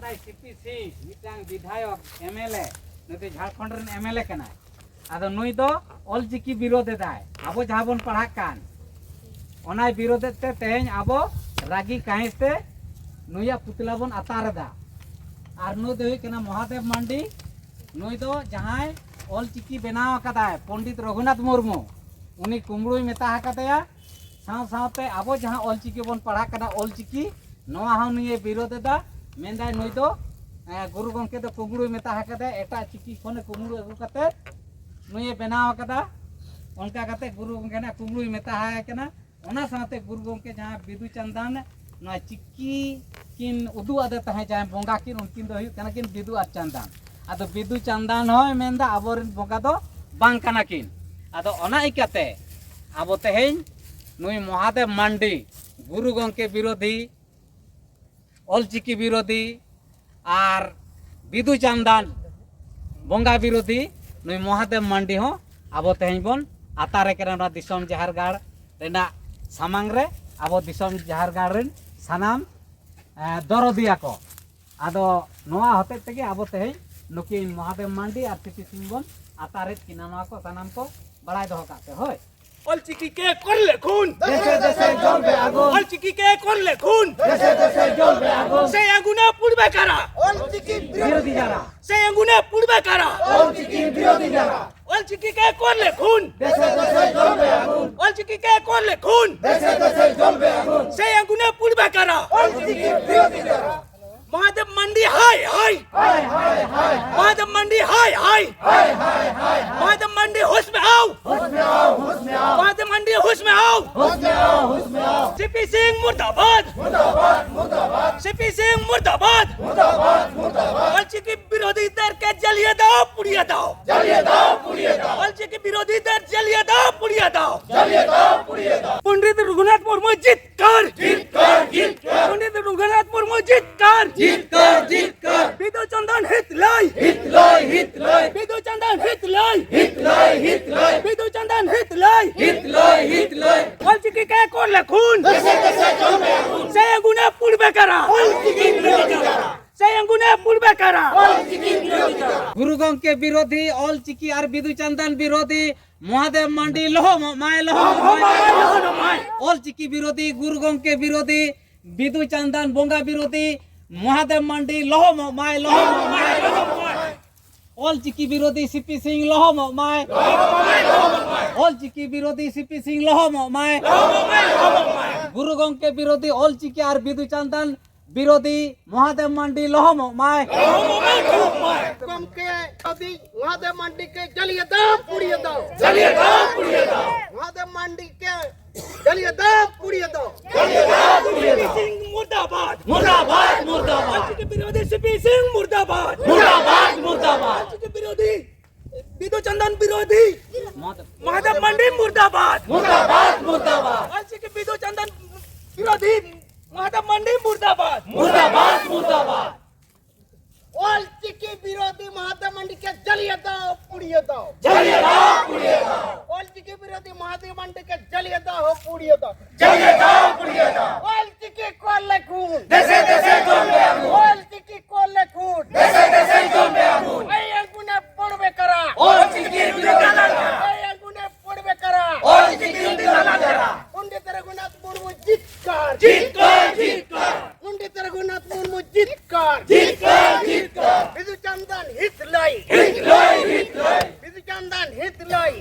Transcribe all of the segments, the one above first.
ᱢᱮᱱᱫᱟᱭ ᱥᱤᱯᱤ ᱥᱤᱝ ᱢᱤᱫᱴᱟᱝ ᱵᱤᱫᱷᱟᱭᱚᱠ ᱮᱢএলএ ᱱᱩᱭ ᱫᱚ ᱡᱷᱟᱲᱠᱷᱚᱸᱰ ᱨᱮᱱ ᱮᱢএᱞএ ᱠᱟᱱᱟᱭ ᱟᱫᱚ ᱱᱩᱭ ᱫᱚ ᱚᱞᱪᱤᱠᱤ ᱵᱤᱨᱳধ ᱮᱫᱟᱭ ᱟᱵᱚ ᱡᱟᱦᱟᱸ ᱵᱚᱱ ᱯᱟᱲᱦᱟᱜ ᱠᱟᱱ ᱚᱱᱟᱭ ᱵᱤᱨᱳধᱮᱫ ᱛᱮ ᱛᱮᱦᱮᱧ ᱟᱵᱚ ᱨᱟᱜᱤ ᱠᱟᱹᱦᱤᱥ ᱛᱮ ᱱᱩᱭᱟᱜ ᱯᱩᱛᱞᱟ ᱵᱚᱱ ᱟᱛᱟᱨ ᱮᱫᱟ ᱟᱨ ᱱᱩᱭ ᱫᱚ ᱦᱩᱭᱩᱜ ᱠᱟᱱᱟ ᱢᱚᱦᱟᱫᱮᱵ ᱢᱟᱱᱰᱤ ᱱᱩᱭ ᱫᱚ ᱡᱟᱦᱟᱸᱭ ᱚᱞᱪᱤᱠᱤ ᱵᱮᱱᱟᱣ ᱟᱠᱟᱫᱟᱭ ᱯᱚᱸᱰᱤᱛ ᱨᱚᱜᱷᱩᱱᱟᱛᱷ ᱢᱩᱨᱢᱩ ᱩᱱᱤ ᱠᱩᱢᱲᱩᱭ ᱢᱮᱛᱟ ᱟᱠᱟᱫᱮᱭᱟ साव सावते आबो जहां ऑलचिकी बन पढ़ा कदा ऑलचिकी नवा हां नुये विरोध दा मेंदाय नुई दो गुरु गंके दो कुगुरु मेता हकदा एटा चिकी खोने कुगुरु अगु कते नुये बनाव कदा उनका कते गुरु गंके ना कुगुरु मेता है कना ओना साथे गुरु गंके जहां बिदु चंदन ना चिकी किन उदु आदे तहे जहां बोंगा किन उनकिन दो हुई कना किन बिदु आ चंदन आदो बिदु चंदन होय मेंदा आबोरिन बोंगा दो बांग कना किन आदो ओना इकाते आबो तेहेन नुई महादेव मांडी गुरु गंके विरोधी ऑलचिकी विरोधी और बिदु चंदन बोंगा विरोधी नुई महादेव मांडी हो आबो तेहेन बन आतारे केना दिसम जहारगाड़ रेना सामांग रे आबो दिसम जहारगाड़ रेन सानाम दरदिया को आदो नोआ होते तेगे आबो तेहेन नुकिन महादेव मांडी और सीपी सिंह बन आतारे किनामा को सानाम को बड़ाई दो काते होय ऑलचिकी के करले खून देशे देशे জ্বলবে আগুন ऑलचिकी के करले खून देशे देशे জ্বলবে আগুন সেই আগুনে পুড়বে কারা ऑलचिकी বিরোধী যারা সেই আগুনে পুড়বে কারা ऑलचिकी বিরোধী যারা ऑलचिकी के करले खून देशे देशे জ্বলবে আগুন ऑलचिकी के करले खून देशे देशे জ্বলবে আগুন সেই আগুনে পুড়বে কারা ऑलचिकी বিরোধী যারা महादेव मंडी हाय हाय हाय हाय हाय महादेव मंडी हाय हाय हाय हाय हाय महादेव मंडी होश में आओ होश में आओ होश में आओ महादेव मंडी होश में आओ होश में आओ होश में आओ सीपी सिंह मुर्दाबाद मुर्दाबाद मुर्दाबाद सीपी सिंह मुर्दाबाद मुर्दाबाद मुर्दाबाद ऑलचिकी विरोधी दर के जलिए दाओ पुड़िया दाओ जलिए दाओ पुड़िए दाओ ऑलचिकी विरोधी दर जलिए दाओ पुड़िया दाओ जलिए दाओ पुड़िए दाओ पंडित रघुनाथ मुर्मू जीत कर पंडित रघुनाथ मुर्मू जीत कर बिदु चंदन हित लाई बिदु चंदन हित लाई बिदु चंदन हित लाई ऑलचिकी के करले खून से अंगुने पुड़बे करा से अंगुने पुड़बे करा गुरु गंके विरोधी ऑलचिकी और बिदु चंदन विरोधी महादेव मांडी लोहो माय लोहो ऑलचिकी विरोधी गुरु गंके विरोधी बिदु चंदन बोंगा विरोधी महादेव मांडी लोहो माय लोहो माय ऑलचिकी विरोधी सीपी सिंह लोहो माय ऑलचिकी विरोधी सीपी सिंह लोहो माय गुरु गंके विरोधी ऑलचिकी और बिदु चंदन विरोधी महादेव मांडी लोहो माय गंके अभी महादेव मंडी के जलिए दाओ पुड़िया दाओ महादेव मंडी के जलिए दाओ पुड़िया दाओ सीपी सिंह मुर्दाबाद मुर्दाबाद मुर्दाबाद ऑलचिकी विरोधी सीपी सिंह मुर्दाबाद मुर्दाबाद मुर्दाबाद ऑलचिकी विरोधी बिदु चंदन विरोधी महादेव मंडी मुर्दाबाद मुर्दाबाद मुर्दाबाद ऑलचिकी बिदु चंदन विरोधी महादेव मंडी मुर्दाबाद मुर्दाबाद मुर्दाबाद ऑलचिकी विरोधी महादेव मंडी के जलिए दाओ पुड़िया दाओ जलिए दाओ पुड़िए दाओ ऑलचिकी विरोधी महादेव मंडी के जलिए दाओ पुड़िया दाओ जलिए दाओ पुड़िए दाओ ऑलचिकी करले खून देशे देशे জ্বলবে আগুন ऑलचिकी करले खून देशे देशे জ্বলবে আগুন এই আগুনে পড়বে কারা ऑलचिकी বিরোধী যারা এই আগুনে পড়বে কারা ऑलचिकी বিরোধী যারা पंडित रघुनाथ मुर्मू जीत कर पंडित रघुनाथ मुर्मू जीत कर बिदु चंदन हित लाई बिदु चंदन हित लाई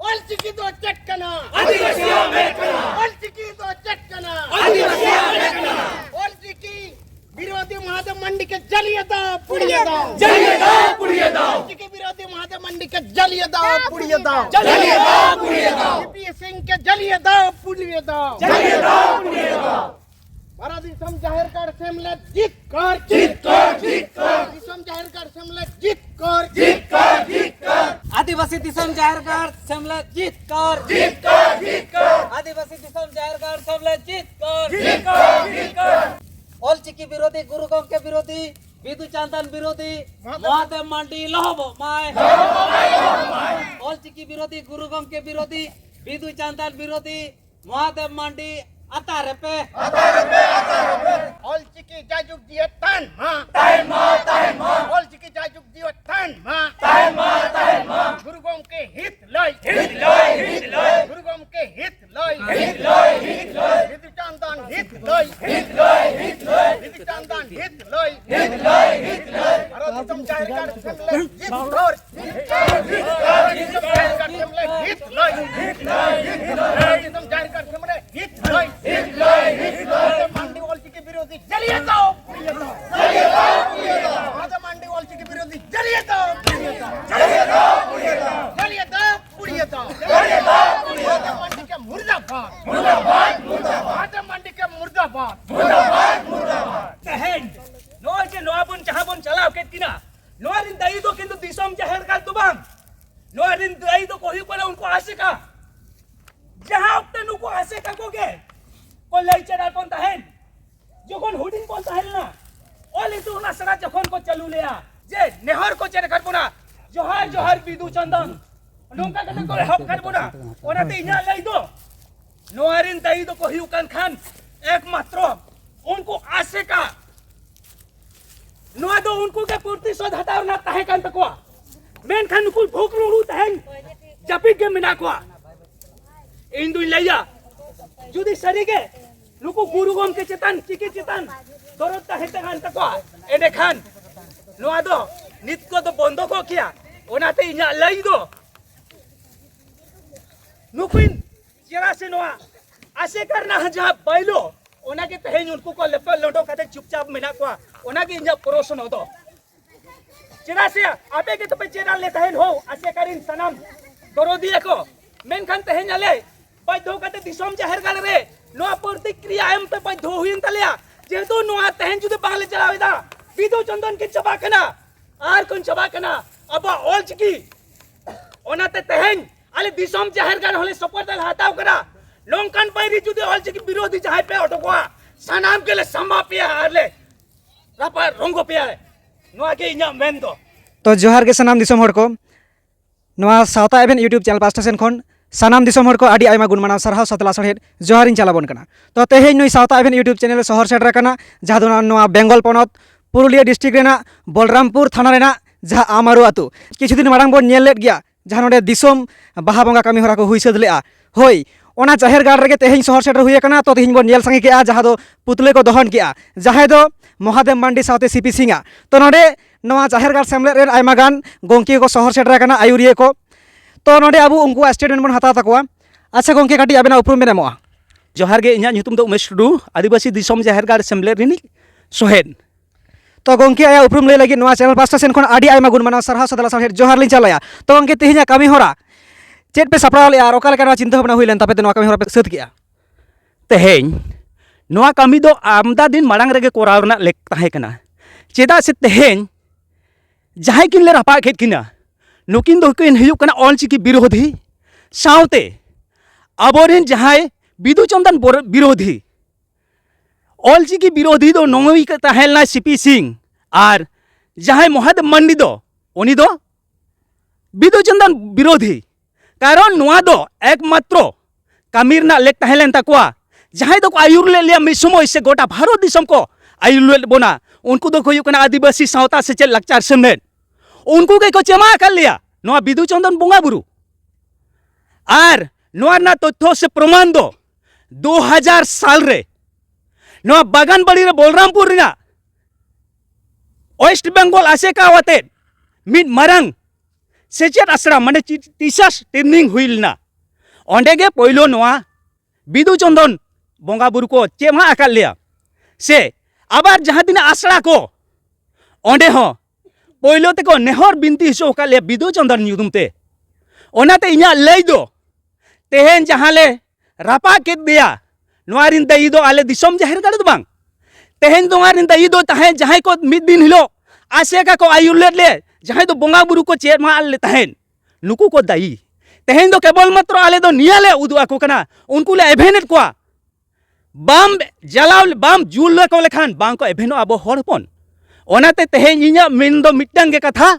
ऑलचिकी दो चटकना आदिवासियों में कना ऑलचिकी दो चटकना आदिवासियों में कना ऑलचिकी विरोधी महादेव मंडी के जलिए दाओ पुड़िया दाओ जलिए दाओ पुड़िए दाओ ऑलचिकी विरोधी महादेव मंडी के जलिए दाओ पुड़िया दाओ जलिए दाओ पुड़िए दाओ सीपी सिंह के जलिए दाओ पुड़िया दाओ जलिए दाओ पुड़िए दाओ भारत दिसम जाहिर कर सेमले जीत कर दिसम जाहिर कर सेमले जीत कर आदिवासी दिसम जाहिरगार सेमले जीत कर आदिवासी दिसम जाहिरगार सेमले जीत कर ऑलचिकी विरोधी गुरु गंके विरोधी बिदु चंदन विरोधी महादेव मांडी लोहो माय ऑलचिकी विरोधी गुरु गंके विरोधी बिदु चंदन विरोधी महादेव मांडी Atar pe. Olchiki jajuk dia tan ma. Olchiki jajuk dia tan ma. Guru Gomke hit loi. Guru Gomke hit loi. Bidu Chandan hit loi. Bidu Chandan hit loi. Aro disom jahir kar semle hit loi. Disom jahir kar semle hit loi. Disom jahir kar semle hit loi. मंडी ऑलचिकी विरोधी जलिए तो आजा मंडी ऑलचिकी विरोधी जलिए तो आजा मंडी के मुर्दाबाद आजा मंडी के मुर्दाबाद Tahen, noa je noa bun jaha bun chalao ket kina. Noa rin dai do kintu disom jaher kal tu bang. Noa rin dai do kohi pala unko ase ka. Jaha ukte nuko ase ka koge. Ko lai channel pon tahen. Jokon hudin pon tahen na. Ol itu na sara jokon ko chalu leya. Je nehar ko cher kar puna. Johar Bidu Chandan. Nongka kata ko hap kar puna. Ona te inya lai do. Noa rin dai do kohi ukan khan एकमात्र उनको आसे का नोआ दो उनको के प्रतिशोध हटाव ना ताहे कान तकवा मेन खान नुकुल भूख लुड़ू ताहें जपी के मिना को इंदु लैया जुदी सरीगे नुकु गुरु गोम के चेतन चिके चेतन दरद ताहे तकान तकवा एने खान नोआ दो नित को तो बंद को किया ओनाते इना लई दो नुकुइन जरा से नोआ आसे करना जहाँ बैलो ओना के तहें उनको को लेपल लोटो खाते चुपचाप मिना को ओना के इंजा परोसन हो दो चेरा से आपे के तो पे चेरा लेता है हो आसे करिन सनम दरोदी को मेन खान तहें आले बद्धो खाते दिसम जाहिर कर रे नो प्रतिक्रिया एम पे बद्धो हुइन तलिया जेतु नो तहें जुदे बांगले चलावेदा बिदु चंदन के चबा कना आर कोन चबा कना अबा ओलचिकी ओना ते तहें आले दिसम जाहिर कर होले सपोर्ट दल हटाव करा नौकान पैरी जुदे ऑलचिकी विरोधी जहाँ पे अटकवा सनाम के लिए सम्मा पिया हारले रापा रोंगो पिया है नोआ के इन्या मेन तो जोहार के सनाम दिसम हर को नोआ सावता एवेन यूट्यूब चैनल पास्टा सेन खन सनाम दिसम हर को आदि आयमा गुण मानाव सरहाव सतला सहेद जोहार इन चलाबन कना तो तेहें नुई सावता एवेन यूट्यूब चैनल शहर सेटर कना जहाँ दो नोआ बेंगल पनत पुरुलिया डिस्ट्रिक्ट रेना बलरामपुर थाना रेना जहाँ आमारू आतु किछु दिन मारांग बोन नेल लेत गया जहाँ नोडे दिसम बाहा बंगा कमी हरा को हुई सद लेआ होय ओना जाहिर गाड़ रे तेहें शहर सेटर हुई कना तो तेहें बोन नेल संगे के जहाँ दो पुतले को दहन के जहाँ दो महादेव मांडी सावते सीपी सिंगा तो नोडे नोआ जाहिर गाड़ सेमलेट रे आयमा गान गोंकी को शहर सेटर कना आयुरिया को तो नोडे अबु उनको स्टेटमेंट बन हता तकवा अच्छा गोंकी काटी आबेना उपरुम बेन एमोआ जोहार गे इन्या ᱧᱩᱛᱩᱢ ᱫᱚ उमेश टुडू आदिवासी दिसम जाहिर गाड़ सेमलेट रिनी सोहेद तो गोंकी आया उपरुम ले लगी नोआ चैनल पास्टा सेन खन आदि आयमा गुण मानाव सरहाव सदला सहेद जोहार लिन चलाया तो गोंकी तेहें कमी होरा चेत पे सपड़ाव ले और ओका चिंता भावना हुई लेन तापे नोआ कमी होरा पे सद किया तेहें नोआ कमी दो आमदा दिन मांग रेगे कोराव रना लेक ताहे कना चेदा से तेहें जहां किन ले रपा खेत किना नुकिन दो किन हुयुक कना ऑलचिकी विरोधी सावते अबोरेन जहां बिदु चंदन विरोधी ऑलचिकी विरोधी दो नोई का ताहेलना सीपी सिंह और जहां महादेव मंडी दो उनी दो बिदु चंदन विरोधी कारण नोआ दो एकमात्र कामीर ना लेक ताहेलेन तकवा जहां दो आयुर ले लिया मिसमो से गोटा भारत दिसम को आयुर ले बोना उनको दो हुयुक कना आदिवासी सावता से चेल लक्चार सेमलेट उनको के को चेमा कर लिया नोआ बिदु चंदन बोंगा बुरु आर नोआ ना तथ्य से प्रमाण दो 2000 साल रे नोआ बागान बड़ी रे बलरामपुर रिना वेस्ट बेंगल आसेका वाते मिड मारंग सेचेत आश्रा माने टीचर्स ट्रेनिंग हुइलना ओंडे गे पहिलो नोआ बिदु चंदन बोंगा बुरु को चेमा आकार लिया से आबार जहाँ दिन आश्रा को ओंडे हो पहिलो ते को नेहर बिनती हिसो का ले बिदु चंदन ᱧᱩᱛᱩᱢ ते ओनाते इन्या लई दो तेहें जहाँ ले रापा के दिया नोआरिन दई दो आले दिसम जाहिर गाड़ दो बांग तेहें नोआरिन दई दो ताहें जहाँ को मिद दिन हिलो आसे का को आयुर्लेट ले जहाँ दो बोंगा बुरु को चेर मा ले ताहें नुकु को दई तेहें दो केवल मात्र आले दो निया ले उदु आको कना उनको ले एभेनेट को बाम जलाव बाम जुल ले को लेखान बांग को एभेनो आबो हड़पन ओनाते तेहें इन्या मेन दो मिटंग के कथा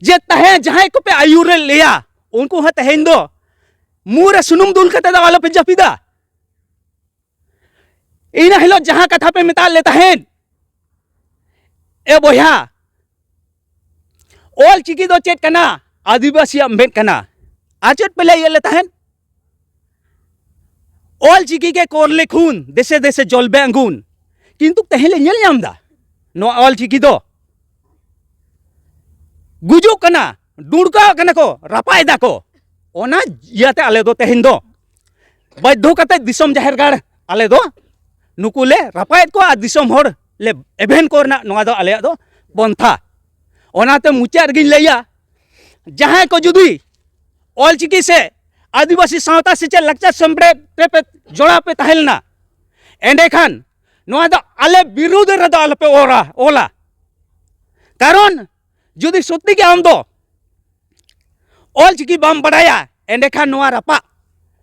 जे तहें जहां को पे आयुर लिया उनको हा तहें दो मुरे सुनुम दुल कते दा वाला पे जपिदा इन हिलो जहां कथा पे मेता ले तहन ए बोया ऑल चिकी दो चेत कना आदिवासी मेद कना आचट पे ले ले तहन ऑल चिकी के कोरले खून देशे देशे जलबे अंगुन किंतु तहले नेल नामदा नो ऑल चिकी दो गुजो कना दुड़का कना को रापाय दा को ओना याते आले दो तहन दो बाध्य कते दिसम जाहिर गाड़ आले दो नुकुले रापाय को आ दिसम होड़ ले एभेन कोरना नोआ दो आले दो बंथा ओनाते मुचार गिन लैया जहां को जुदी ऑल चिकी से आदिवासी सावता से लक्चर संप्रेत पे जोड़ा पे तहलना एंडे खान नोआ दो आले विरुद्ध रदो आले पे ओला कारण जुदी सत्य के आम दो ऑल चिकी बाम बड़ाया एंडे खान नोआ रपा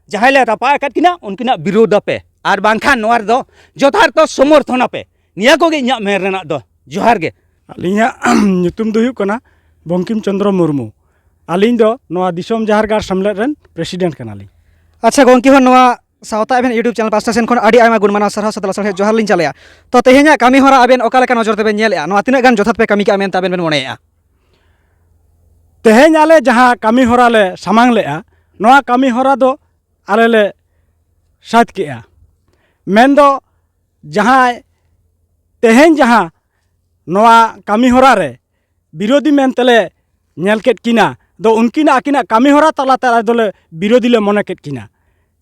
जहां ले रपा कत किना उनकिना विरोध पे आर बांखान नोआ दो जोथार तो समर्थन पे निया को गे इन्या मेर रेना दो जोहार गे अलिया ᱧᱩᱛᱩᱢ ᱫᱚ ᱦᱩᱭᱩᱜ ᱠᱟᱱᱟ ᱵᱚᱝᱠᱤᱢ ᱪᱚᱱᱫᱨᱚ ᱢᱩᱨᱢᱩ ᱟᱹᱞᱤᱧ ᱫᱚ ᱱᱚᱣᱟ ᱫᱤᱥᱚᱢ ᱡᱟᱦᱟᱨ ᱜᱟᱲ ᱥᱮᱢᱞᱮᱫ ᱨᱮᱱ ᱯᱨᱮᱥᱤᱰᱮᱱᱴ ᱠᱟᱱᱟᱞᱤᱧ अच्छा गोंकी हो नवा सावता एबेन यूट्यूब चैनल पास्टा सेन खन आडी आयमा गुणमाना सरहा सतला सरहे जोहार लिन चलेया तो तेहे냐 कामी होरा आबेन ओका लेका नजर तेबेन नेलेया नवा तिना गान जोथात पे कामी का आमेन ताबेन बेन मोनेया ᱛᱮᱦᱮᱧ ᱟᱞᱮ ᱡᱟᱦᱟᱸ ᱠᱟᱹᱢᱤ ᱦᱚᱨᱟ ᱞᱮ ᱥᱟᱢᱟᱝ ᱞᱮᱜᱼᱟ ᱱᱚᱣᱟ ᱠᱟᱹᱢᱤ ᱦᱚᱨᱟ ᱫᱚ ᱟᱞᱮ ᱞᱮ ᱥᱟᱹᱛ ᱠᱮᱜᱼᱟ ᱢᱮᱱᱫᱚ ᱡᱟᱦᱟᱸᱭ ᱛᱮᱦᱮᱧ ᱡᱟᱦᱟᱸ ᱱᱚᱣᱟ ᱠᱟᱹᱢᱤ ᱦᱚᱨᱟ ᱨᱮ ᱵᱤᱨᱳᱫᱷᱤ ᱢᱮᱱᱛᱮᱞᱮ ᱧᱮᱞ ᱠᱮᱫ ᱠᱤᱱᱟ ᱫᱚ ᱩᱱᱠᱤᱱᱟᱜ ᱟᱹᱠᱤᱱᱟᱜ ᱠᱟᱹᱢᱤ ᱦᱚᱨᱟ ᱛᱟᱞᱟᱛᱮ ᱟᱞᱮ ᱫᱚᱞᱮ ᱵᱤᱨᱳᱫᱷᱤ ᱞᱮ ᱢᱚᱱᱮ ᱠᱮᱫ ᱠᱤᱱᱟ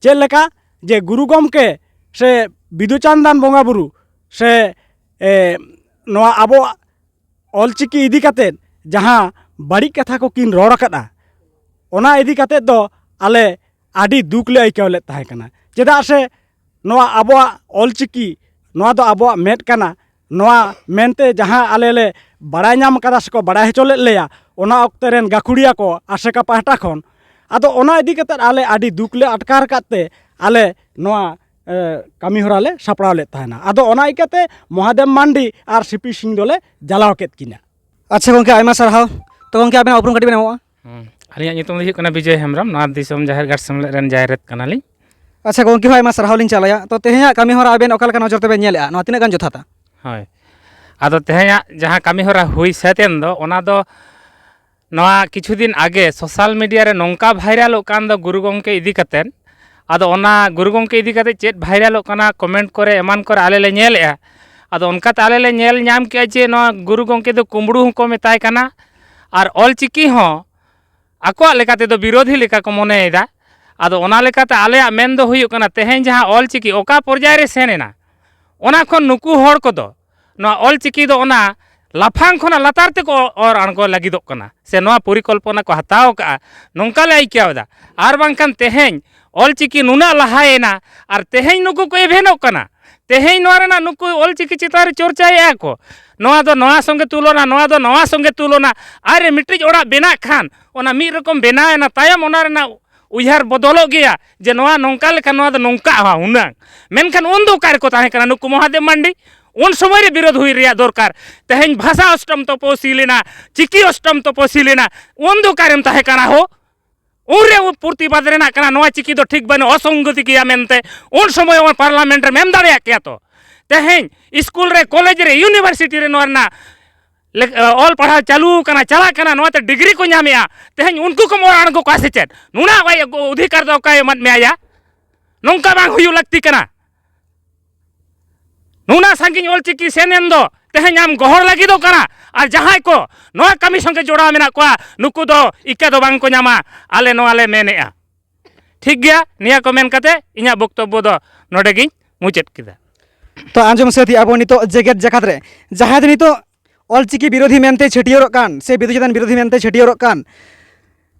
ᱪᱮᱫ ᱞᱮᱠᱟ ᱡᱮ ᱜᱩᱨᱩ ᱜᱚᱢᱠᱮ ᱥᱮ ᱵᱤᱫᱩ ᱪᱟᱸᱫᱟᱱ ᱵᱚᱸᱜᱟ ᱵᱩᱨᱩ ᱥᱮ ᱱᱚᱣᱟ ᱟᱵᱚᱣᱟᱜ ᱚᱞᱪᱤᱠᱤ ᱤᱫᱤ ᱠᱟᱛᱮᱫ ᱡᱟᱦᱟᱸ ᱵᱟᱹᱲᱤᱡ ᱠᱟᱛᱷᱟ ᱠᱚ ᱠᱤᱱ ᱨᱚᱲ ᱟᱠᱟᱫᱟ ᱚᱱᱟ ᱤᱫᱤ ᱠᱟᱛᱮᱫ ᱫᱚ ᱟᱞᱮ ᱟᱹᱰᱤ ᱫᱩᱠ ᱞᱮ ᱟᱹᱭᱠᱟᱹᱣ ᱞᱮᱫ ᱛᱟᱦᱮᱸ ᱠᱟᱱᱟ ᱪᱮᱫᱟᱜ ᱥᱮ ᱱᱚᱣᱟ ᱟᱵᱚᱣᱟᱜ ᱚᱞᱪᱤᱠᱤ ᱱᱚᱣᱟ ᱫᱚ ᱟᱵᱚᱣᱟᱜ ᱢᱮᱫ ᱠᱟᱱᱟ ᱱᱚᱣᱟ ᱢᱮᱱᱛᱮ ᱡᱟᱦᱟᱸ ᱟᱞᱮ ᱞᱮ ᱵᱟᱲᱟᱭ ᱧᱟᱢ ᱠᱟᱫᱟ ᱥᱮᱠᱚ ᱵᱟᱲᱟᱭ ᱦᱚᱪᱚ ᱞᱮᱫ ᱞᱮᱭᱟ ᱚᱱᱟ ᱚᱠᱛᱮ ᱨᱮᱱ ᱜᱟᱹᱠᱷᱩᱲᱤᱭᱟᱹ ᱠᱚ ᱟᱥᱮᱠᱟ ᱯᱟᱦᱴᱟ ᱠᱷᱚᱱ ᱟᱫᱚ ᱚᱱᱟ ᱤᱫᱤ ᱠᱟᱛᱮᱫ ᱟᱞᱮ ᱟᱹᱰᱤ ᱫᱩᱠ ᱞᱮ ᱟᱴᱠᱟᱨ ᱠᱟᱫᱛᱮ ᱟᱞᱮ ᱱᱚᱣᱟ ᱠᱟᱹᱢᱤ ᱦᱚᱨᱟ ᱞᱮ ᱥᱟᱯᱲᱟᱣ ᱞᱮᱫ ᱛᱟᱦᱮᱱᱟ ᱟᱫᱚ ᱚᱱᱟ ᱤᱠᱟᱹᱛᱮ ᱢᱚᱦᱟᱫᱮᱵ ᱢᱟᱱᱰᱤ ᱟᱨ ᱥᱤᱯᱤ ᱥᱤᱝ ᱫᱚᱞᱮ ᱡᱟᱞᱟᱣ ᱠᱮᱫ ᱠᱤᱱᱟ अच्छा गोंके आयमा सरहाव तो गोंके आबेन उपरुम कटी बेन एमोआ अलियाग ᱧᱩᱛᱩᱢ ᱫᱚ ᱦᱩᱭᱩᱜ ᱠᱟᱱᱟ ᱵᱤᱡᱚᱭ ᱦᱮᱢᱵᱨᱚᱢ ᱱᱚᱣᱟ ᱫᱤᱥᱚᱢ ᱡᱟᱦᱮᱨ ᱜᱟᱲ ᱥᱮᱢᱞᱮᱫ ᱨᱮᱱ ᱡᱟᱭᱨᱮᱛ ᱠᱟᱱᱟᱞᱤᱧ अच्छा गोंके हो आयमा सरहाव लिन चलाया तो तेहे냐 कामी होरा आबेन ओका लेका नजर तेबेन नेलेया नवा तिना गान जोथाता ᱦᱳᱭ ᱟᱫᱚ ᱛᱮᱦᱮᱧᱟᱜ ᱡᱟᱦᱟᱸ ᱠᱟᱹᱢᱤ ᱦᱚᱨᱟ ᱦᱩᱭ ᱥᱟᱹᱛᱮᱱ ᱫᱚ ᱚᱱᱟ ᱫᱚ ᱱᱚᱣᱟ ᱠᱤᱪᱷᱩ ᱫᱤᱱ ᱟᱜᱮ ᱥᱳᱥᱟᱞ ᱢᱤᱰᱤᱭᱟ ᱨᱮ ᱱᱚᱝᱠᱟ ᱵᱷᱟᱭᱨᱟᱞᱚᱜ ᱠᱟᱱ ᱫᱚ ᱜᱩᱨᱩ ᱜᱚᱢᱠᱮ ᱤᱫᱤ ᱠᱟᱛᱮᱫ ᱟᱫᱚ ᱚᱱᱟ ᱜᱩᱨᱩ ᱜᱚᱢᱠᱮ ᱤᱫᱤ ᱠᱟᱛᱮᱫ ᱪᱮᱫ ᱵᱷᱟᱭᱨᱟᱞᱚᱜ ᱠᱟᱱᱟ ᱠᱚᱢᱮᱱᱴ ᱠᱚᱨᱮ ᱮᱢᱟᱱ ᱠᱚᱨᱮ ᱟᱞᱮ ᱞᱮ ᱧᱮᱞᱮᱜᱼᱟ ᱟᱫᱚ ᱚᱱᱠᱟᱛᱮ ᱟᱞᱮ ᱞᱮ ᱧᱮᱞ ᱧᱟᱢ ᱠᱮᱜᱼᱟ ᱡᱮ ᱱᱚᱣᱟ ᱜᱩᱨᱩ ᱜᱚᱢᱠᱮ ᱫᱚ ᱠᱩᱢᱵᱽᱲᱩ ᱦᱚᱸᱠᱚ ᱢᱮᱛᱟᱭ ᱠᱟᱱᱟ ᱟᱨ ᱚᱞᱪᱤᱠᱤ ᱦᱚᱸ ᱟᱠᱚᱣᱟᱜ ᱞᱮᱠᱟᱛᱮ ᱫᱚ ᱵᱤᱨᱳধী ᱞᱮᱠᱟ ᱠᱚ ᱢᱚᱱᱮᱭᱮᱫᱟ ᱟᱫᱚ ᱚᱱᱟ ᱞᱮᱠᱟᱛᱮ ᱟᱞᱮᱭᱟᱜ ᱢᱮᱱ ᱫᱚ ᱦᱩᱭᱩᱜ ᱠᱟᱱᱟ ᱛᱮᱦᱮᱧ ᱡᱟᱦᱟᱸ ᱚᱞᱪᱤᱠᱤ ᱚᱠᱟ ᱯᱚᱨᱡᱟᱭ ᱨᱮ ᱥᱮᱱ ᱮᱱᱟ ᱚᱱᱟ ᱠᱷᱚᱱ ᱱᱩᱠᱩ ᱦᱚᱲ ᱠᱚᱫᱚ ᱱᱚᱣᱟ ᱚᱞᱪᱤᱠᱤ ᱫᱚ ᱚᱱᱟ ᱞᱟᱯᱷᱟᱝ ᱠᱷᱚᱱᱟᱜ ᱞᱟᱛᱟᱨ ᱛᱮᱠᱚ ᱚᱨ ᱟᱬᱜᱚ ᱞᱟᱹᱜᱤᱫᱚᱜ ᱠᱟᱱᱟ ᱥᱮ ᱱᱚᱣᱟ ᱯᱚᱨᱤᱠᱚᱞᱯᱚᱱᱟ ᱠᱚ ᱦᱟᱛᱟᱣ ᱠᱟᱜᱼᱟ ᱱᱚᱝᱠᱟ ᱞᱮ ᱟᱹᱭᱠᱟᱹᱣᱫᱟ ᱟᱨ ᱵᱟᱝᱠᱷᱟᱱ ᱛᱮᱦᱮᱧ ᱚᱞᱪᱤᱠᱤ ᱱᱩᱱᱟᱹᱜ ᱞᱟᱦᱟᱭᱮᱱᱟ ᱟᱨ ᱛᱮᱦᱮᱧ ᱱᱩᱠᱩ ᱠᱚ ᱮᱵᱷᱮᱱᱚᱜ ᱠᱟᱱᱟ ᱛᱮᱦᱮᱧ ᱱᱚᱣᱟ ᱨᱮᱱᱟᱜ ᱱᱩᱠᱩ ᱚᱞᱪᱤᱠᱤ ᱪᱮᱛᱟᱱ ᱨᱮ ᱪᱚᱨᱪᱟᱭᱮᱜᱼᱟ ᱠᱚ ᱱᱚᱣᱟ ᱫᱚ ᱱᱚᱣᱟ ᱥᱚᱸᱜᱮ ᱛᱩᱞᱚᱱᱟ ᱱᱚᱣᱟ ᱫᱚ ᱱᱚᱣᱟ ᱥᱚᱸᱜᱮ ᱛᱩᱞᱚᱱᱟ ᱟᱨ ᱢᱤᱫᱴᱤᱡ ᱚᱲᱟᱜ ᱵᱮᱱᱟᱜ ᱠᱷᱟᱱ ᱚᱱᱟ ᱢᱤᱫ ᱨᱚᱠᱚᱢ ᱵᱮᱱᱟᱣᱮᱱᱟ ᱛᱟᱭᱚᱢ ᱚᱱᱟ ᱨᱮᱱᱟᱜ ᱩᱭᱦᱟᱹᱨ ᱵᱚᱫᱚᱞᱚᱜ ᱜᱮᱭᱟ ᱡᱮ ᱱᱚᱣᱟ ᱱᱚᱝᱠᱟ ᱞᱮᱠᱟ ᱱᱚᱣᱟ ᱫᱚ ᱱᱚᱝᱠᱟᱜᱼᱟ ᱦᱩᱱᱟᱹᱝ ᱢᱮᱱᱠᱷᱟन ᱩᱱ ᱫᱚ ᱚᱠᱟ ᱨᱮᱠᱚ ᱛᱟᱦᱮᱸ ᱠᱟᱱᱟ ᱱᱩᱠᱩ ᱢᱚᱦᱟᱫᱮᱵ ᱢᱟᱱᱰᱤ उन समय रे विरोध हुई रिया दरकार तेहेñ भाषा अष्टम तपसी लेना चिकी अष्टम तपसी लेना उन दो कार्यम ताहे काना हो उरे प्रतिबाद रेना काना नोआ चिकी दो ठीक बने असंगति किया मेनते उन समय और पार्लियामेंट रे मेम दाड़े क्या तो तेहेñ स्कूल रे कॉलेज रे यूनिवर्सिटी रे नोरना ऑल पढ़ा चालू काना चला काना नोते डिग्री को नामेया तेहेñ उनको को मोर आणगो का से चेत नुना वाई अधिकार दो काय मत में आया नोंका बांग हुयु लगती काना नुना संगिन ऑलचिकी सेनेन दो तेहेñ आम गहर लागिदो काना और जहां को नोआ कमी संगे जोड़ा मेना कोआ नुकु दो इका दो बांग को नामा आले नोआ ले मेनेआ ठीक गया निया को मेन कते इᱧᱟ बक्तव्य दो नोडेगिñ मुचेत किदा तो आंजम सेती आबो नितो जेगेत जकात रे जहां नितो ऑलचिकी विरोधी मेनते छटियोरक कान से बिदु चंदन विरोधी मेनते छटियोरक कान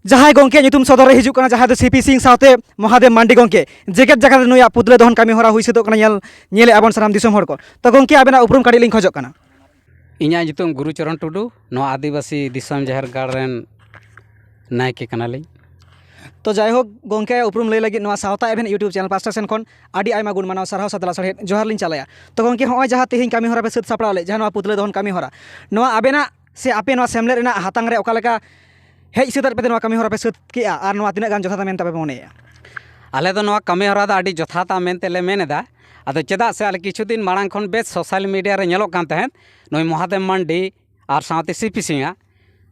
जहां गोंके नितुम सदर रे हिजु काना जहां दो सीपी सिंह साथे महादेव मांडी गोंके जेगेत जकात नुया पुतले दहन कामी होरा हुई सेतो काना नेले आबन साराम दिसम हर को तो गोंके आबेना उपरुम काडी लिंग खजक काना इᱧᱟᱜ ᱧᱩᱛᱩᱢ गुरुचरण टुडू ᱱᱚᱣᱟ आदिवासी दिसम जहर गाड़ रेन नायके कनालिᱧ तो जायहोक गोंके उपरुम लई लगी नवा सावता एभेन यूट्यूब चैनल पास्टा सेन खन आडी आयमा गुण मानाव सारहाव सतला सड़े जोहार लिन चलाया तो गोंके होय जहां तेहिं कामी होरा पे सत सापड़ाव ले जहां नवा पुतले दहन कामी होरा नवा आबेना से आपे नवा सेमले रेना हातांग रे ओका लेका हेज सेतर पे नवा कामी होरा पे सत किया आर नवा तिना गान जथाता मेन तबे मोनेया आले दो नवा कामी हरा दा आडी जथाता मेनते ले मेनेदा ᱟᱫᱚ ᱪᱮᱫᱟᱜ ᱥᱮ ᱟᱞᱮ ᱠᱤᱪᱷᱩ ᱫᱤᱱ ᱢᱟᱲᱟᱝ ᱠᱷᱚᱱ ᱵᱮᱥ ᱥᱳᱥᱟᱞ ᱢᱤᱰᱤᱭᱟ ᱨᱮ ᱧᱮᱞᱚᱜ ᱠᱟᱱ ᱛᱟᱦᱮᱸᱫ ᱱᱩᱭ ᱢᱚᱦᱟᱫᱮᱵ ᱢᱟᱱᱰᱤ ᱟᱨ ᱥᱟᱶᱛᱮ ᱥᱤᱯᱤ ᱥᱤᱝᱼᱟ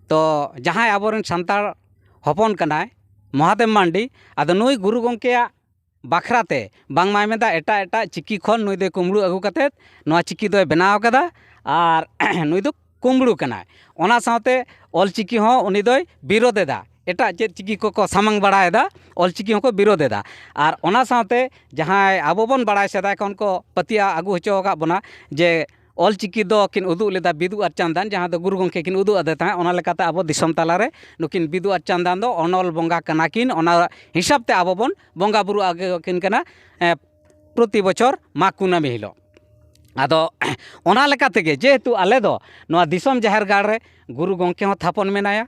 ᱛᱚ ᱡᱟᱦᱟᱸᱭ ᱟᱵᱚᱨᱮᱱ ᱥᱟᱱᱛᱟᱲ ᱦᱚᱯᱚᱱ ᱠᱟᱱᱟᱭ ᱢᱚᱦᱟᱫᱮᱵ ᱢᱟᱱᱰᱤ ᱟᱫᱚ ᱱᱩᱭ ᱜᱩᱨᱩ ᱜᱚᱢᱠᱮᱭᱟᱜ ᱵᱟᱠᱷᱨᱟᱛᱮ ᱵᱟᱝᱢᱟᱭ ᱢᱮᱱᱫᱟ ᱮᱴᱟᱜ ᱪᱤᱠᱤ ᱠᱷᱚᱱ ᱱᱩᱭ ᱫᱚᱭ ᱠᱩᱢᱵᱽᱲᱩ ᱟᱹᱜᱩ ᱠᱟᱛᱮᱫ ᱱᱚᱣᱟ ᱪᱤᱠᱤ ᱫᱚᱭ ᱵᱮᱱᱟᱣ ᱠᱟᱫᱟ ᱟᱨ ᱱᱩᱭ ᱫᱚ ᱠᱩᱢᱵᱽᱲᱩ ᱠᱟᱱᱟᱭ ᱚᱱᱟ ᱥᱟᱶᱛᱮ ᱚᱞᱪᱤᱠᱤ ᱦᱚᱸ ᱩᱱᱤ ᱫᱚᱭ ᱵᱤᱨᱳᱫ ᱮᱫᱟ ᱮᱴᱟᱜ ᱪᱮᱫ ᱪᱤᱠᱤ ᱠᱚᱠᱚ ᱥᱟᱢᱟᱝ ᱵᱟᱲᱟᱭᱮᱫᱟ ᱚᱞᱪᱤᱠᱤ ᱦᱚᱸᱠᱚ ᱵᱤᱨᱳᱫ ᱮᱫᱟ ᱟᱨ ᱚᱱᱟ ᱥᱟᱶᱛᱮ ᱡᱟᱦᱟᱸᱭ ᱟᱵᱚ ᱵᱚᱱ ᱵᱟᱲᱟᱭ ᱥᱮᱫᱟᱭ ᱠᱷᱚᱱ ᱠᱚ ᱯᱟᱹᱛᱭᱟᱹᱣ ᱟᱹᱜᱩ ᱦᱚᱪᱚ ᱟᱠᱟᱫ ᱵᱚᱱᱟ ᱡᱮ ᱚᱞᱪᱤᱠᱤ ᱫᱚ ᱠᱤᱱ ᱩᱫᱩᱜ ᱞᱮᱫᱟ ᱵᱤᱫᱩ ᱟᱨ ᱪᱟᱸᱫᱟᱱ ᱡᱟᱦᱟᱸ ᱫᱚ ᱜᱩᱨᱩ ᱜᱚᱢᱠᱮ ᱠᱤᱱ ᱩᱫᱩᱜ ᱟᱫᱮ ᱛᱟᱦᱮᱸᱫ ᱚᱱᱟ ᱞᱮᱠᱟᱛᱮ ᱟᱵᱚ ᱫᱤᱥᱚᱢ ᱛᱟᱞᱟᱨᱮ ᱱᱩᱠᱤᱱ ᱵᱤᱫᱩ ᱟᱨ ᱪᱟᱸᱫᱟᱱ ᱫᱚ ᱚᱱᱚᱞ ᱵᱚᱸᱜᱟ ᱠᱟᱱᱟ ᱠᱤᱱ ᱚᱱᱟ ᱦᱤᱥᱟᱹᱵ ᱛᱮ ᱟᱵᱚ ᱵᱚᱱ ᱵᱚᱸᱜᱟ ᱵᱩᱨᱩ ᱟᱹᱜᱩᱣᱟᱠᱤᱱ ᱠᱟᱱᱟ ᱯᱨᱚᱛᱤ ᱵᱚᱪᱷᱚᱨ ᱢᱟᱜᱽ ᱠᱩᱱᱟᱹᱢᱤ ᱦᱤᱞᱳᱜ ᱟᱫᱚ ᱚᱱᱟ ᱞᱮᱠᱟ ᱛᱮᱜᱮ ᱡᱮᱦᱮᱛᱩ ᱟᱞᱮ ᱫᱚ ᱱᱚᱣᱟ ᱫᱤᱥᱚᱢ ᱡᱟᱦᱮᱨ ᱜᱟᱲ ᱨᱮ ᱜᱩᱨᱩ ᱜᱚᱢᱠᱮ ᱦᱚᱸ ᱛᱷᱟᱯᱚᱱ ᱢᱮᱱᱟᱭᱟ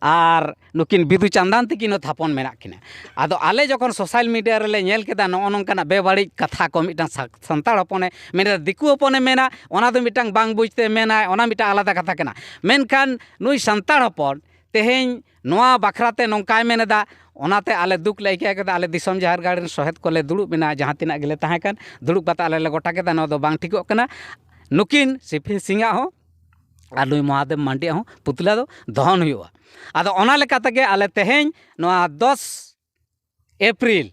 ᱟᱨ ᱱᱩᱠᱤᱱ ᱵᱤᱫᱩ ᱪᱟᱸᱫᱟᱱ ᱛᱟᱹᱠᱤᱱ ᱦᱚᱸ ᱛᱷᱟᱯᱚᱱ ᱢᱮᱱᱟᱜ ᱠᱤᱱᱟ ᱟᱫᱚ ᱟᱞᱮ ᱡᱚᱠᱷᱚᱱ ᱥᱳᱥᱟᱞ ᱢᱤᱰᱤᱭᱟ ᱨᱮᱞᱮ ᱧᱮᱞ ᱠᱮᱫᱟ ᱱᱚᱜᱼᱚ ᱱᱚᱝᱠᱟᱱᱟᱜ ᱵᱮᱵᱟᱹᱲᱤᱡ ᱠᱟᱛᱷᱟ ᱠᱚ ᱢᱤᱫᱴᱟᱝ ᱥᱟᱱᱛᱟᱲ ᱦᱚᱯᱚᱱᱮ ᱢᱮᱱᱟ ᱫᱤᱠᱩ ᱦᱚᱯᱚᱱᱮ ᱢᱮᱱᱟ ᱚᱱᱟ ᱫᱚ ᱢᱤᱫᱴᱟᱝ ᱵᱟᱝ ᱵᱩᱡᱽᱛᱮ ᱢᱮᱱᱟᱭ ᱚᱱᱟ ᱢᱤᱫᱴᱟᱝ ᱟᱞᱟᱫᱟ ᱠᱟᱛᱷᱟ ᱠᱟᱱᱟ ᱢᱮᱱᱠᱷᱟन ᱱᱩᱭ ᱥᱟᱱᱛᱟᱲ ᱦᱚᱯᱚᱱ ᱛᱮᱦᱮᱧ ᱱᱚᱣᱟ ᱵᱟᱠᱷᱨᱟᱛᱮ ᱱᱚᱝᱠᱟᱭ ᱢᱮᱱ ᱮᱫᱟ ᱚᱱᱟᱛᱮ ᱟᱞᱮ ᱫᱩᱠ ᱞᱮ ᱟᱹᱭᱠᱟᱹᱣ ᱠᱮᱫᱟ ᱟᱞᱮ ᱫᱤᱥᱚᱢ ᱡᱟᱦᱮᱨ ᱜᱟᱲ ᱨᱮᱱ ᱥᱚᱦᱮᱫ ᱠᱚᱞᱮ ᱫᱩᱲᱩᱵ ᱮᱱᱟ ᱡᱟᱦᱟᱸ ᱛᱤᱱᱟᱹᱜ ᱜᱮᱞᱮ ᱛᱟᱦᱮᱸ ᱠᱟᱱ ᱫᱩᱲᱩᱵ ᱠᱟᱛᱮ ᱟᱞᱮ ᱞᱮ ᱜᱚᱴᱟ ᱠᱮᱫᱟ ᱱᱚᱣᱟ ᱫᱚ ᱵᱟᱝ ᱴᱷᱤᱠᱚᱜ ᱠᱟᱱᱟ ᱱᱩᱠᱤᱱ ᱥᱤᱯᱤ ᱥᱤᱝᱼᱟᱜ ᱦᱚᱸ ᱟᱨ ᱱᱩᱭ ᱢᱚᱦᱟᱫᱮᱵ ᱢᱟᱱᱰᱤᱭᱟᱜ ᱦᱚᱸ ᱯᱩᱛᱞᱟᱹ ᱫᱚ ᱫᱚᱦᱚᱱ ᱦᱩᱭᱩᱜᱼᱟ ᱟᱫᱚ ᱚᱱᱟ ᱞᱮᱠᱟ ᱛᱮᱜᱮ ᱟᱞᱮ ᱛᱮᱦᱮᱧ ᱱᱚᱣᱟ 10 ᱮᱯᱨᱤᱞ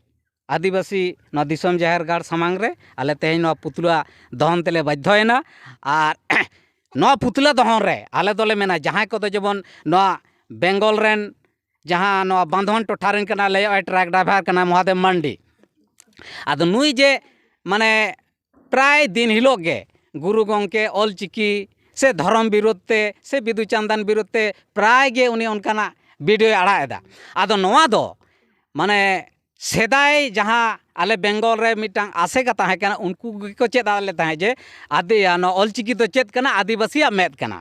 आदिवासी नवा दिसम जाहिर गाड़ सामांग रे आले तेज नवा पुतला दहन तेले बाध्ययना और नवा पुतला दहन रे आले दोले मेना जहां को जेबन नवा बेंगल रेन जहां नवा बांधवन टोठा रेन कना ले ट्रक ड्राइवर कना महादेव मांडी आदो नुई जे माने प्राय दिन हिलोग गे गुरु गंके ऑलचिकी से धर्म विरोधते से बिदु चांदन विरोधते प्राय गे उनी उनकाना वीडियो आड़ा एदा आदो नवा दो माने सेदाय जहाँ आले बेंगल रे मिटांग आसेगा ताहे कना उनको को चेद आले ताहे जे आदि ऑलचिकी तो चेद कना आदिवासी मेद कना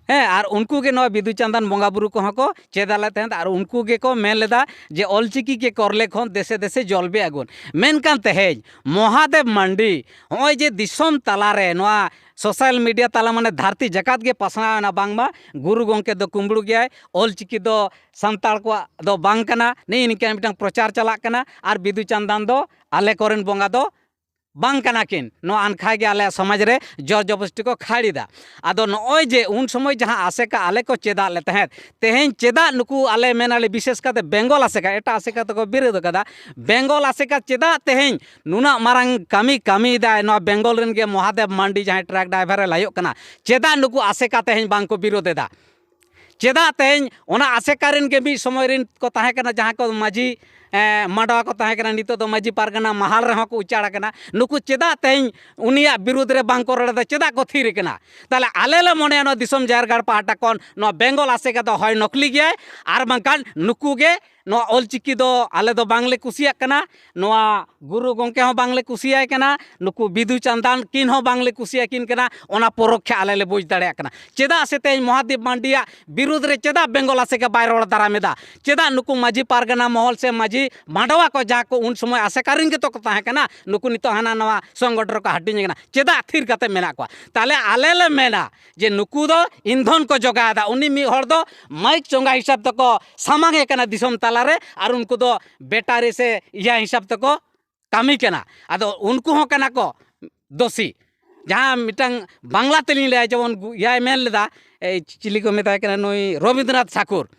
ᱦᱮᱸ ᱟᱨ ᱩᱱᱠᱩ ᱜᱮ ᱱᱚᱣᱟ ᱵᱤᱫᱩ ᱪᱟᱸᱫᱟᱱ ᱵᱚᱸᱜᱟ ᱵᱩᱨᱩ ᱠᱚᱦᱚᱸ ᱠᱚ ᱪᱮᱫᱟᱞᱮ ᱛᱟᱦᱮᱸᱫ ᱟᱨ ᱩᱱᱠᱩ ᱜᱮᱠᱚ ᱢᱮᱱ ᱞᱮᱫᱟ ᱡᱮ ᱚᱞᱪᱤᱠᱤ ᱜᱮ ᱠᱚᱨᱞᱮ ᱠᱷᱚᱱ ᱫᱮᱥᱮ ᱫᱮᱥᱮ ᱡᱚᱞᱵᱮ ᱟᱹᱜᱩᱱ ᱢᱮᱱᱠᱷᱟᱱ ᱛᱮᱦᱮᱧ ᱢᱚᱦᱟᱫᱮᱵ ᱢᱟᱱᱰᱤ ᱦᱚᱸᱜᱼᱚᱭ ᱡᱮ ᱫᱤᱥᱚᱢ ᱛᱟᱞᱟᱨᱮ ᱱᱚᱣᱟ सोशल मीडिया ताला माने धरती जकात के पसना बांगमा गुरु गंके दो कुंबड़ू गया ऑलचिकी दो संताल को दो बांग कना नहीं इनके मिटांग प्रचार चला कना और बिदु चांदान दो आले कोरेन बोंगा दो बांग कना किन नो अनखाय के आले समाज रे जोर जबरदस्ती को खाड़ीदा आदो नॉय जे उन समय जहां आसेका आले को चेदा ले तहें तेहें चेदा नुकु आले मेनाले विशेष करते बेंगल आसेका एटा आसेका तो को बिरोध कदा बेंगल आसेका चेदा तेहें नुना मारंग कमी दा नो बेंगल रेन के महादेव मांडी जहां ट्रक ड्राइवर लायो कना चेदा नुकु आसेका तेहें बांग को बिरोध दा चेदा तेहें ओना आसेका रेन के भी समय रेन को ताहे कना जहां को माजी माडवा को ताहे कना नितो तो माजी पारगना महाल रह को उचाड़ा कना नुकु चेदा तेहें उनिया विरोध रे बांग को रड़ा चेदा को थीर कना ताले आले ले मने नो दिसम जायर गाड़ पाटा कोन नो बेंगल आसेका तो होय नकली गया आर बांकान नुकु गे नो ऑलचिकी दो आले दो बांगले कुसिया कना नोआ गुरु गंके हो बांगले कुसिया कना नुकु बिदु चांदान किन हो बांगले कुसिया किन कना ओना परोक्षा आले ले बुझ दाड़े कना चेदा से तेज महादेव मांडिया विरोध रे चेदा बेंगल आसेका बाय रोड़ दारामेदा चेदा नुकु माजी पारगना महल से माजी मांडवा को जा को उन समय आसेकारिन के तो ताहे कना नुकु नितो हाना नवा संगठन को हटिन कना चेदा थिर कते मेना को ताले आले ले मेना जे नुकु दो ईंधन को जोगादा उनी मी हर दो माइक चोंगा हिसाब तो को सामांगे कना दिसम तालारे और उनको दो बेटारी से या हिसाब तक को कामी कना आदो उनको हो कना को दोषी जहाँ मिटांग बांग्ला तेलिन ले जवन या मेन लेदा चिली को मेता कना नोई रविंद्रनाथ ठाकुर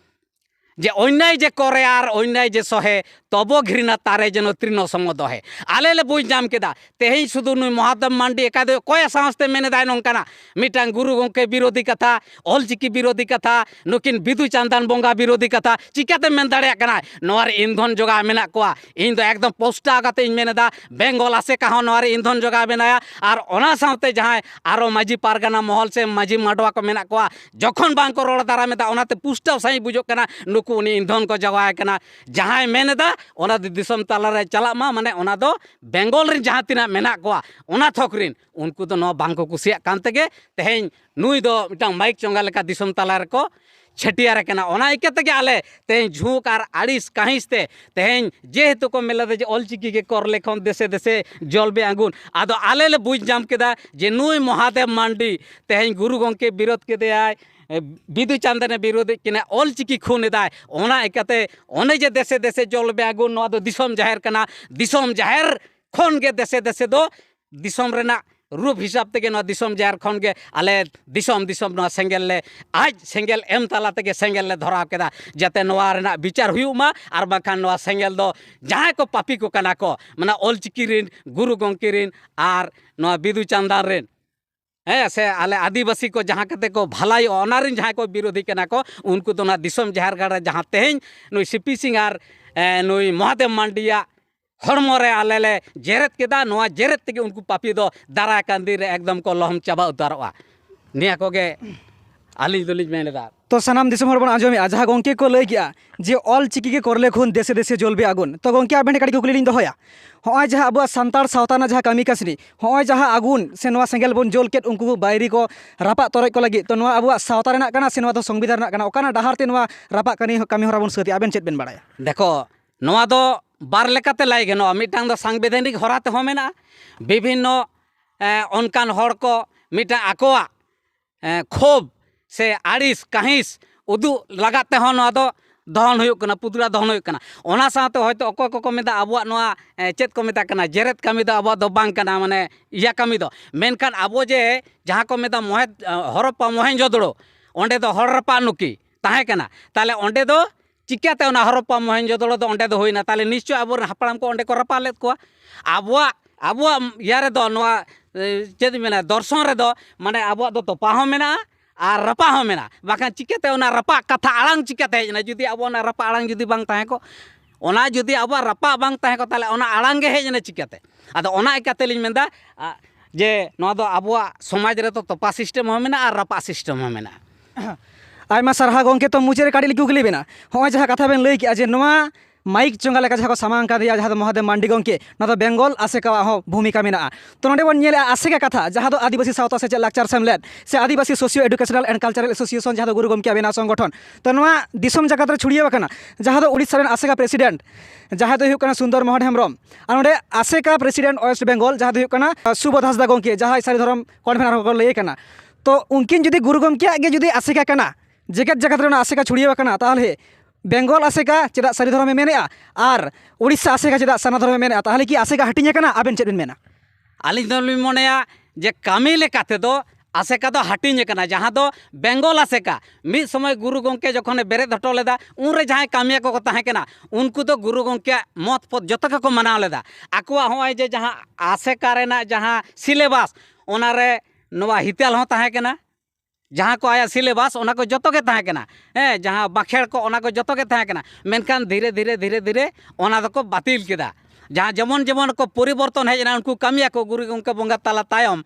जे अन्याय जे करे आर अन्याय जे सहे तबो घृणा तारे जेनो तृण समद है आले ले बुझ जाम केदा तेही सुदु नुई महादेव मांडी एकादे कोय साहसते मेने दाय नंकाना मिटांग गुरु गंके विरोधी कथा ऑलचिकी विरोधी कथा नुकिन बिदु चांदान बोंगा विरोधी कथा चिकाते मेन दाड़े कना नोर ईंधन जोगा मेना कोआ इन दो एकदम पोस्टा काते इन मेनेदा बेंगल आसे कहा नोर ईंधन जोगा बेनाया आर ओना सावते जहां आरो माजी पारगाना महल से माजी माडवा को मेना कोआ जखन बांग को रोड़ दारा मेदा ओनाते पुष्टा सही बुझो कना नुकु उनी ईंधन को जगाय कना जहां मेनेदा ओना दिसम तालारे चला मा माने ओना दो बेंगल रिन जहां तिना मेना कोआ ओना थोकरिन उनको तो नो बांग को कुसिया कान तेगे तेहें नुई दो मिटांग माइक चोंगा लेका दिसम तालारे को छटियार कना ओना इकते के आले तेहें झुक आर आड़िस काहिसते तेहें जेहेतु को मेला दे ऑलचिकी के कर लेखन देशे देशे जलबे आंगुन आदो आले ले बुझ जाम केदा जे नुई महादेव मांडी तेहें गुरु गंके विरोध केदे आय बिदु चांदने विरोध किना ऑलचिकी खून दाय ओना इकते ओने जे देशे देशे जलबे आंगुन नो दो दिसम जाहिर कना दिसम जाहिर एखन के देशे देशे दो दिसम रेना रूप हिसाब तेगे नवा दिसम जार खन के आले दिसम दिसम नवा सेंगेल ले आज सेंगेल एम ताला तेगे सेंगेल ले धराव केदा जाते नवा रेना विचार हुयुमा आर बाखान नवा सेंगेल दो जहां को पापी को कना को माने ऑलचिकी रिन गुरु गंके रिन आर नवा बिदु चांदान रिन से आले आदिवासी को जहाँ कते को भलाई ऑनरिन जहाँ को विरोधी कना को उनको तो ना दिसम झारखंड जहाँ तेहन नुई सीपी सिंह आर नुई महादेव मांडिया हड़मोरे आले ले जेरत केदा नवा जेरत तेगे उनको पापी दो दारा कांदी रे एकदम को लहम चाबा उतारवा निया कोगे आली दलिज मेनेदा तो सानाम दिसम हर बन आंजोमे जहाँ गंके को लई किया जे ऑल चिकी के करले खुन देशे देशे जलबे आगुन तो गंके आबेन काटी कुकली लिन दोहया होय जहाँ अब सानतार सावताना जहाँ कामी कासनी होय जहाँ आगुन से नवा सेंगेल बन जोल केट उनको बायरी को रापा तोरय को लगी तो नवा अब सावता रेना कना से नवा तो संविधान रेना कना ओकाना डाहार ते नवा रापा कामी हरा बन सती आबेन चेत बेन बाड़ाया देखो नवा दो बार लेकाते लाई गनो मिटांग दो सांविधानिक हरा ते हो मेना विभिन्न अनकान हड़ को मिटा आकोआ खोब से आड़िस काहिस उदू लगाते हो नवा दो दहन हुयुक कना पुतला दहन हुयुक कना ओना साथे होयतो अको को मेदा आबुआ नवा चेत को मेता कना जेरेत कामी दो आबुआ दो बांग कना माने इया कामी दो मेनखान आबो जे जहाँ को मेदा मोहे हरप्पा मोहेंजोदड़ो ओंडे दो हरप्पा नुकी ताहे कना ताले ओंडे दो चिकाते ओना हरप्पा मोहेंजोदड़ो दो ओंडे दो होइना ताले निश्चय आबो हापड़ाम को ओंडे को रपा लेत को आबुआ यारे दो नवा चेद मेना दर्शन रे दो माने आबुआ दो तोपा हो मेना और रपा हो मेना बाखान चिकाते ओना रपा कथा आड़ांग चिकाते हेजना जुदी अब ओना रपा आड़ांग जुदी बांग ताहे को ओना जुदी अब रपा बांग ताहे को ताले ओना आड़ांग गे हेजना चिकाते आदो ओना इकाते लिन मेंदा जे नवा दो आबुआ समाज रे तो तोपा सिस्टम हो मेना और रपा सिस्टम हो मेना आयमा सारहा गंके तो मुचे काटी लिखु गली बेना होय जहाँ कथा बेन लई किया जे नवा माइक चंगा लेका जहाँ को सामांग का दिया जहाँ तो महादेव मांडी गंके ना तो बेंगल आसेका हो भूमिका मेना तो नोडे बन नेले आसेका कथा जहाँ तो आदिवासी सावता से लाक्चार सेमलेट से Adivasi socio educational and cultural association जहाँ तो गुरु गंके बेना संगठन तो नवा दिसम जगत रे छुड़िया बकना जहाँ तो उड़ीसा रेन आसेका प्रेसिडेंट जहाँ तो हुकना सुंदर मोहन हेम्ब्रम और नोडे आसेका प्रेसिडेंट वेस्ट बेंगल जहाँ तो हुकना सुबोध हांसदा गंके जहाँ सारी धर्म कन्वेनर को लई कना तो उनकिन जुदी गुरु गंके गे जुदी आसेका कना जेकेट जगत रे आसेका छुड़िया बकना ताहले बेंगल आसेका चेदा सारी धर्म में मेनेआ और उड़ीसा आसेका चेदा सना धर्म में मेनेआ ताहले कि आसेका हटिंग कना आबेन चेद बेन मेना आलिन दो मोनेया जे कामी लेकाते दो आसेका दो हटिंग कना जहाँ दो बेंगल आसेका मिद समय गुरु गंके जखने बेरेद हटो लेदा उनरे जहाँ कामिया को ताहे कना उनको तो गुरु गंके मत पद जतो को मनाव लेदा आकुआ होय जे जहाँ आसेका रेना जहाँ सिलेबास ओनारे नवा हितेल हो ताहे कना जहाँ को आया सिलेबास ओना को जतो के ताहे कना जहाँ बाखेड़ को ओना को जतो के ताहे कना मेनखान धीरे धीरे धीरे धीरे ओना दो को बातिल केदा जहाँ जमन जमन को परिवर्तन हेजना उनको कामिया को गुरु गंके बंगा ताला तायम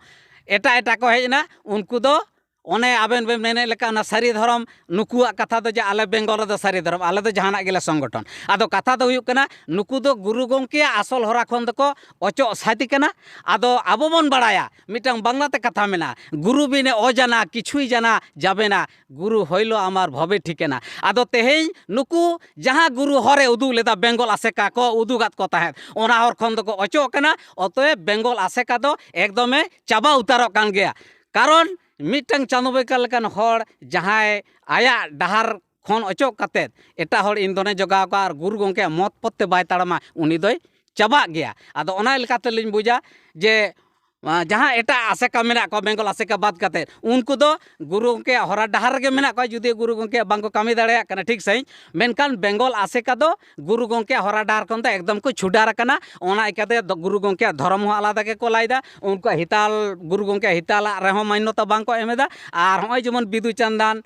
एटा एटा को हेजना उनको दो ओने आबेन बेन मेने लेका ना सारी धर्म नुकुआ कथा दो जे आले बेंगल दो सारी धर्म आले दो जहाना गेले संगठन आदो कथा दो हुयुक कना नुकु दो गुरु गंके आसल हरा खन दो को अचो साथी कना आदो आबो बन बड़ाया मिटंग बांगलाते कथा मेना गुरु बिने अजाना किछुई जाना जाबेना गुरु हइलो आमार भवे ठिकेना आदो तेहेñ नुकु जहाँ गुरु हरे उदु लेदा बेंगल आसेका को उदुगात को ताहे ओना हर खन दो को अचो कना अतए बेंगल आसेका दो एकदमे चाबा उतारो कान गया कारण मिटंग चांदोबेका लेकान हर जहाँ आया डहार खन अचो कतेद एटा हर इंदने जगाव का और गुरु गंके मत पत्ते बाय ताड़मा उनी दोय चाबा गया आदो ओना लेकाते लिन बुझा जे जहाँ एटा आसेका मेना को बेंगल आसेका बात कते उनको दो गुरु गंके हरा डहार गे मेना को जुदी गुरु गंके बांको कामी दाड़ेया कना ठीक सही मेनखान बेंगल आसेका दो गुरु गंके हरा डहार खन दो एकदम को छुडार कना ओना इकाते गुरु गंके धर्म हो आलादा के को लाइदा उनको हिताल गुरु गंके हिताला रेहो मान्यता बांको एमेदा आर होय जेमन बिदु चांदान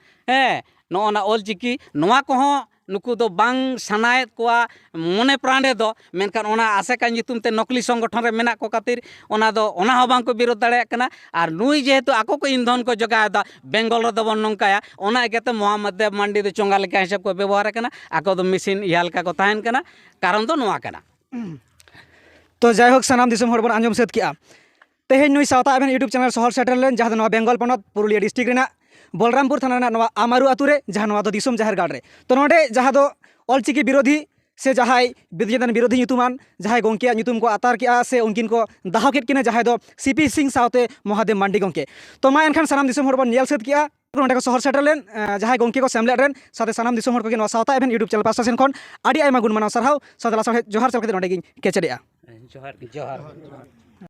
नोना ऑलचिकी नोआ को नुकु दो बांग सनायत कोआ मने प्राणे दो मेनखान ओना आसेका नितुम ते नकली संगठन रे मेना को खातिर ओना दो ओना हो बांग को विरोध दाड़े कना आर नुई जेहेतु आको को ईंधन को जगाय दा बेंगल रे दो बन नंकाया ओना केते मोहम्मद देव मांडी दो चोंगा लेका हिसाब को व्यवहार कना आको दो मशीन इयालका को ताहेन कना कारण दो नोआ कना तो जायहोक सानाम दिसम हर बन आंजम सेत किया तेहेñ नुई सावता एबेन यूट्यूब चैनल सहर सेटर लेन जहाँ दो बेंगल पनत पुरुलिया डिस्ट्रिक्ट रेना बलरामपुर थाना रेना आमारु आतु रे जहाँ नवा दो दिसम जाहेर गाड़ रे तो नोडे जहाँ दो ऑलचिकी विरोधी से जहाँ विद्युतन विरोधी ᱧᱩᱛᱩᱢᱟᱱ जहाँ गंके ᱧᱩᱛᱩᱢ को आतार किया से उनकिन को दाहाव केद किना जहाँ दो सीपी सिंह सावते महादेव मांडी गंके तो मा एनखान सानाम दिसम हर बन नेल सेद किया ᱱᱚᱰᱮ ᱠᱚ ᱥᱚᱦᱚᱨ ᱥᱮᱴᱮᱨ ᱞᱮᱱ ᱡᱟᱦᱟᱸᱭ ᱜᱚᱝᱠᱮ ᱠᱚ ᱥᱮᱢᱞᱮᱫ ᱨᱮᱱ ᱥᱟᱶᱛᱮ ᱥᱟᱱᱟᱢ ᱫᱤᱥᱚᱢ ᱦᱚᱲ ᱠᱚᱜᱮ ᱱᱚᱣᱟ ᱥᱟᱶᱛᱟ ᱮᱵᱷᱮᱱ ᱤᱭᱩᱴᱩᱵᱽ ᱪᱮᱱᱮᱞ ᱯᱟᱥᱴᱟ ᱥᱮᱱ ᱠᱷᱚᱱ ᱟᱹᱰᱤ ᱟᱭᱢᱟ ᱜᱩᱱ ᱢᱟᱱᱟᱣ ᱥᱟᱨᱦᱟᱣ ᱥᱟᱶᱛᱮ ᱞᱟᱥᱟᱲᱦᱮᱫ ᱡᱚᱦᱟᱨ ᱪᱟᱞ ᱠᱟᱛᱮ ᱱᱚᱰᱮ ᱜᱤᱧ ᱠᱮᱪᱮᱫᱮᱜᱼᱟ ᱡᱚᱦᱟᱨ